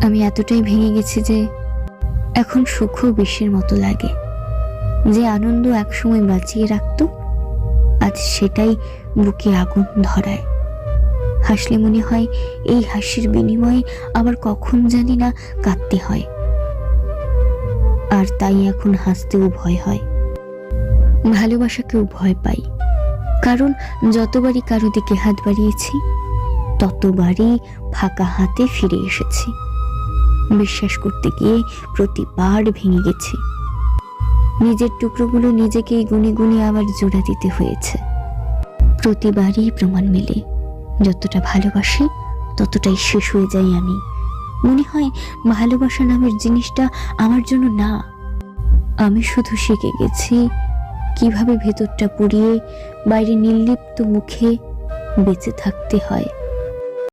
আমি এতটাই ভেঙে গেছি যে এখন সুখও বিষের মতো লাগে। যে আনন্দ একসময় বাঁচিয়ে রাখতো, আজ সেটাই বুকে আগুন ধরায়। হাসলে মনে হয় এই হাসির বিনিময়ে আবার কখন জানি না কাঁদতে হয়, আর তাই এখন হাসতেও ভয় হয়, ভালোবাসাকেও ভয় পাই। কারণ যতবারই কারো দিকে হাত বাড়িয়েছি, ততবারই ফাঁকা হাতে ফিরে এসেছি। বিশ্বাস করতে গিয়ে প্রতিবার ভেঙে গেছি। নিজের টুকরোগুলো নিজেকেই গুনে গুনে আবার জোড়া দিতে হয়েছে। প্রতিবারই প্রমাণ মেলে, যতটা ভালোবাসি ততটাই শেষ হয়ে যাই আমি। মনে হয় ভালোবাসা নামের জিনিসটা আমার জন্য না। আমি শুধু শিখে গেছি কিভাবে ভেতরটা পুড়িয়ে বাইরে নির্লিপ্ত মুখে বেঁচে থাকতে হয়।